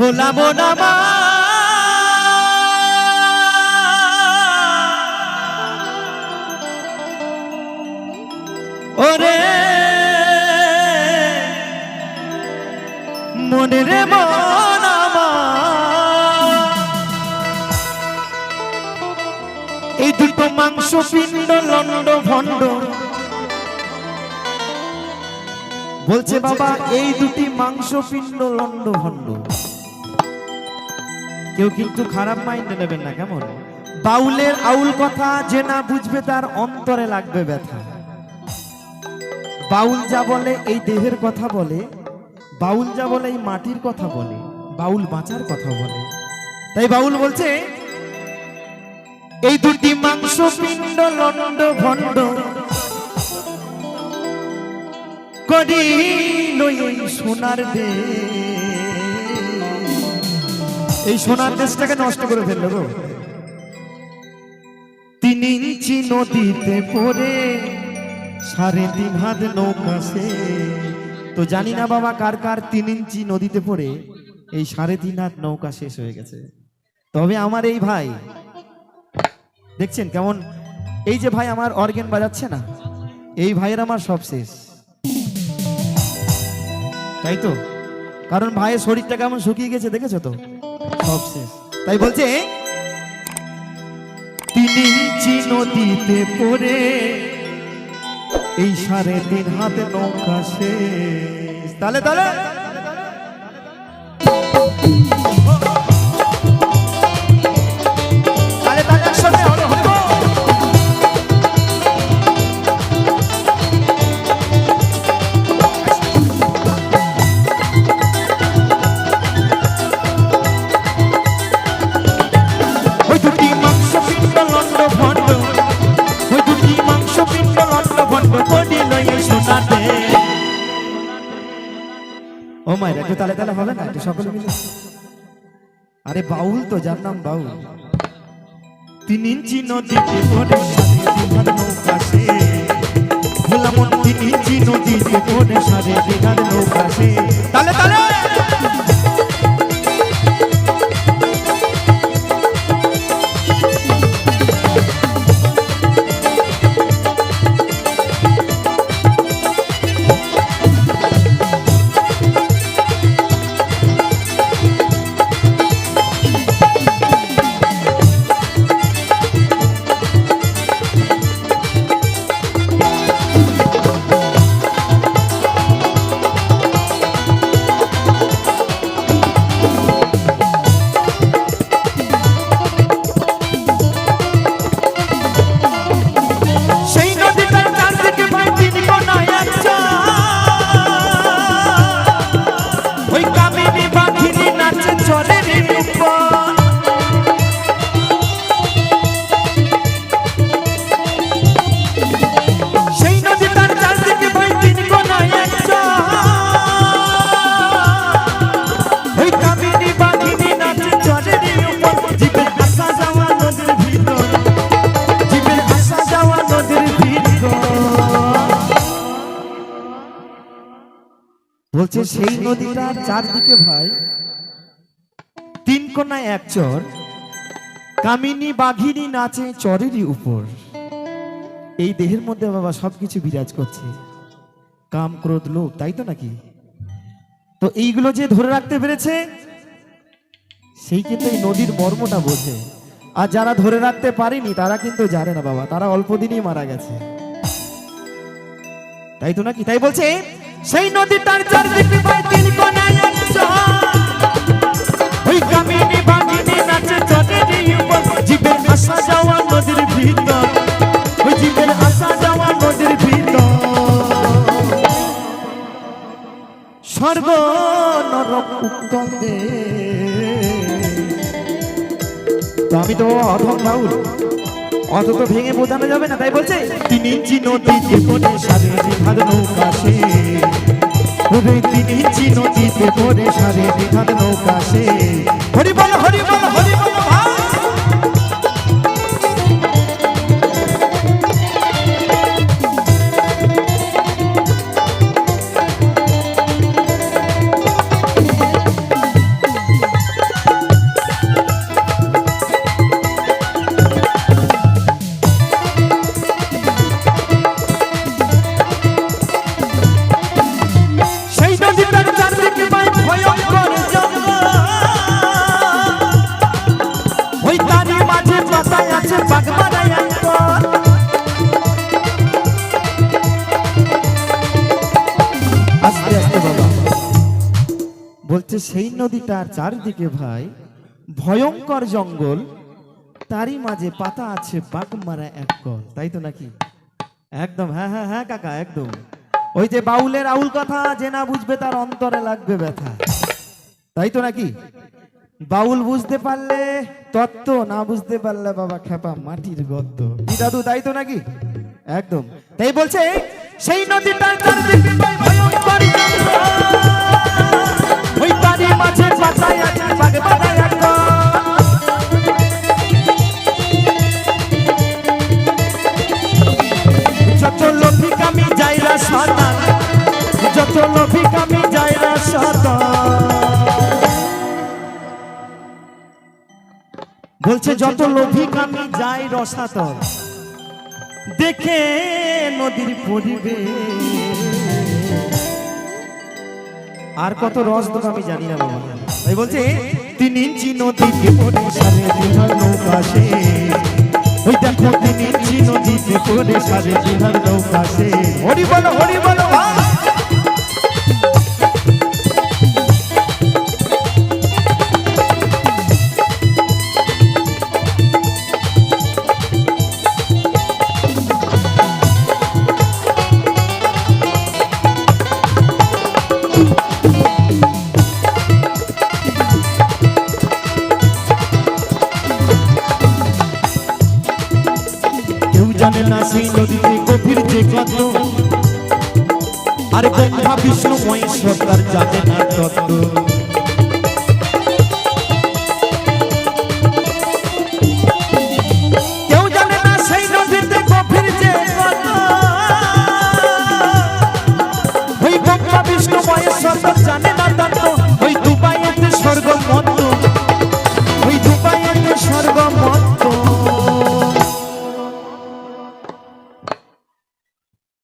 ভোলাবো না মা ওরে মনে রে মন এই দুটো মাংস পিণ্ড লন্ড ভণ্ড বলছে বাবা এই দুটি মাংস পিণ্ড লন্ড ভণ্ড। কেউ কিন্তু খারাপ মাইন্ডে নেবেন না, কেমন? বাউলের আউল কথা যে না বুঝবে তার অন্তরে লাগবে ব্যথা। বাউল যা বলে এই দেহের কথা বলে, বাউল যা বলে এই মাটির কথা বলে, বাউল বাঁচার কথা বলে। তাই বাউল বলছে এই দুটি মাংস পিণ্ড লন্ড ভণ্ড করিল এই সোনার দেশ। এই সোনার দেশটাকে নষ্ট করে ফেললো গো। 3 ইঞ্চি নদীতে পড়ে 3.5 হাত নৌকা সে। তো জানি না বাবা কার কার 3 ইঞ্চি নদীতে পড়ে এই 3.5 হাত নৌকা শেষ হয়ে গেছে। তবে আমার এই ভাই দেখছেন কেমন, এই যে ভাই আমার অর্গেন বাজাচ্ছে না, এই ভাইয়ের আমার সব শেষ, তাই তো? কারণ ভাইয়ের শরীরটা কেমন শুকিয়ে গেছে দেখেছো তো, সব শেষ। তাই বলছে 3 ইঞ্চি নদীতে পড়ে এই 3.5 হাত নৌকা শেষ। তালে তালে ও মায়ের একটু তালে তালে হবে না? একটু সকলে মিলে। আরে বাউল তো, যার নাম বাউল। 3 ইঞ্চি নদীতে পড়ে 3.5 হাত নৌকা সে। ভোলা মন 3 ইঞ্চি নদীতে পড়ে 3.5 হাত নৌকা সে। তালে তালে বলছে সেই নদীটার চারদিকে ভাই 3 কোণায় 1 চর, কামিনী বাঘিনী নাচে চরেরই উপর। এই দেহের মধ্যে বাবা সবকিছু বিরাজ করছে, কাম ক্রোধ লোভ, তাই তো নাকি? তো এইগুলো যে ধরে রাখতে পেরেছে সেই কিন্তু এই নদীর মর্মটা বোঝে। আর যারা ধরে রাখতে পারেনি তারা কিন্তু জানে না বাবা, তারা অল্প দিনেই মারা গেছে, তাই তো নাকি? তাই বলছে সেই নদীটার চারদিকে ভাই 3 কোণায় 1 চর, ওই কামিনী বাঘিনী নাচে চরেরই উপর। জীবের আসা যাওয়া নদীর ভিতর, ওই জীবের আসা যাওয়া নদীর ভিতর। স্বর্গ নরক উত্তম দে। তো আমি তো অধম বাউল, অত তো ভেঙে বোঝানো যাবে না। তাই বলছে 3 ইঞ্চি নদীতে পড়ে 3.5 হাত নৌকা সে। 3 ইঞ্চি নদীতে পড়ে 3.5 হাত নৌকা সে। হরি বল হরি বল হরি বল ভাই। আছে বাগমারায় একবার। আস্তে আস্তে বাবা বলছে সেই নদীটার চারদিকে ভাই ভয়ঙ্কর জঙ্গল, তারই মাঝে পাতা আছে বাগমারা এক কল, তাই তো নাকি? একদম, হ্যাঁ হ্যাঁ হ্যাঁ কাকা একদম। ওই যে বাউলের আউল কথা, যে না বুঝবে তার অন্তরে লাগবে ব্যথা, তাই তো নাকি? বাউল বুঝতে পারলে তত্ত্ব, না বুঝতে পারলে বাবা খেপা মাটির গর্ত, কি দাদু তাই তো নাকি? একদম। তাই বলছে সেই নদীটার চারদিকে ভয়ঙ্কর জঙ্গল, ওই তারই মাঝে পাতায় আছে বাগমারা এক কল। যত লোভিক আমি যাইরা সাতান, যত লোভিক আমি যাইরা সাতান, বলছে যত লোভিক আমি যাই রসাতল, দেখে নদীর পরিবেশ। আর কত রস দেবো আমি জানি না বাবা। তাই বলছে 3 ইঞ্চি নদীতে পড়ে সারে দিঘার নৌকা সে, ওই দেখো 3 ইঞ্চি নদীতে পড়ে সারে দিঘার নৌকা সে। হরি বলো হরি বলো। জানে না সেই নদীতে গভীর যে কত, আর ব্রহ্মা বিষ্ণু মহেশ্বর তার জানে না তত্ত্ব। কেউ জানে না সেই নদীতে গভীর যে কত, ওই ব্রহ্মা বিষ্ণু মহেশ্বর তার জানে না তত্ত্ব। ওই দুবাইতে স্বর্গ মত্ত, ওই দুবাইতে স্বর্গ মত্ত।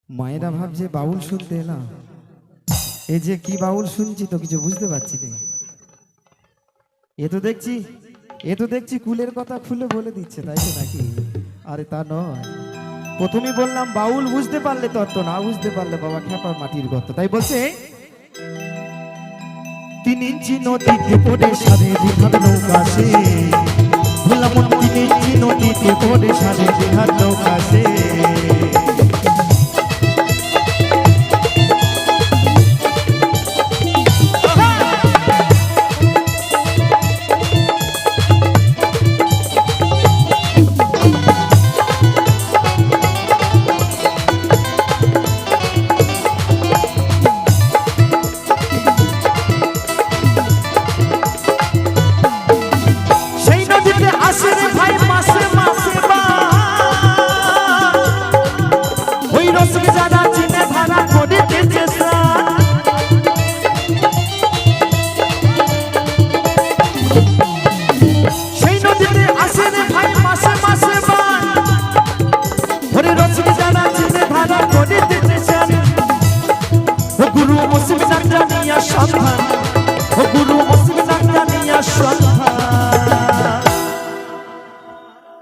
মায়েরা ভাবছে বাউল শুনতে এলাম, এই যে কি বাউল শুনছি তো কিছু বুঝতে পারছি না। এ তো দেখছি কুলের কথা খুলে বলে দিচ্ছে, তাই তো নাকি? আরে তা নয়, প্রথমে বললাম বাউল বুঝতে পারলে তত্ত্ব, না বুঝতে পারলে বাবা খেপা মাটির গর্ত। তাই বলছে 3 ইঞ্চি নদীতে পড়ে সারে দিঘার নৌকা সে, বললাম 3 ইঞ্চি নদীতে পড়ে সারে দিঘার নৌকা সে।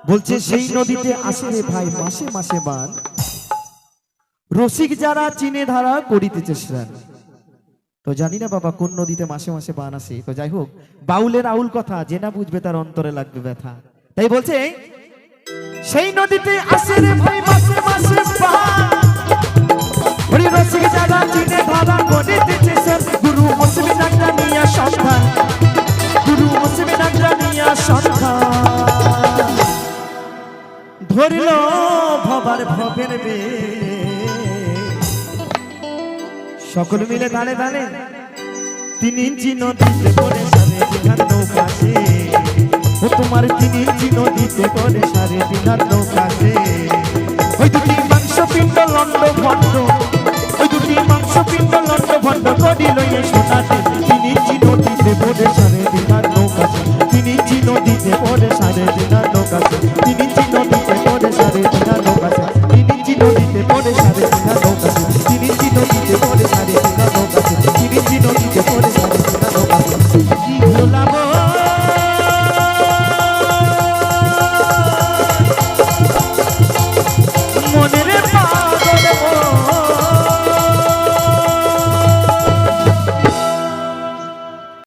বলছে সেই নদীতে আসে রে ভাই মাসে মাসে বান, রসিক যারা চিনে ধারা করিতেছে স্নান। তো জানি না বাবা কোন নদীতে মাসে মাসে বান আসে, তো যাই হোক বাউলের আউল কথা, যে না বুঝবে তার অন্তরে লাগবে ব্যথা। তাই বলছে সেই নদীতে আসে রে ভাই মাসে মাসে বান, ওরে রসিক যারা চিনে ধারা করিতেছে স্নান। গুরু মুসলিম ডাক্তার নিয়া সন্ধান, গুরু মুসলিম ডাক্তার নিয়া সন্ধান, ধরিল ভবার ভবের বে। সকল মিলে তালে তালে 3 ইঞ্চি নদীতে পড়ে সারে দিঘার নৌকা সে, ও তোমার 3 ইঞ্চি নদীতে পড়ে সারে দিঘার নৌকা সে। ওই দুটি মাংস পিণ্ড লন্ড ভণ্ড, ওই দুটি মাংস পিণ্ড লন্ড ভণ্ড করি লইয়ে সোনাতে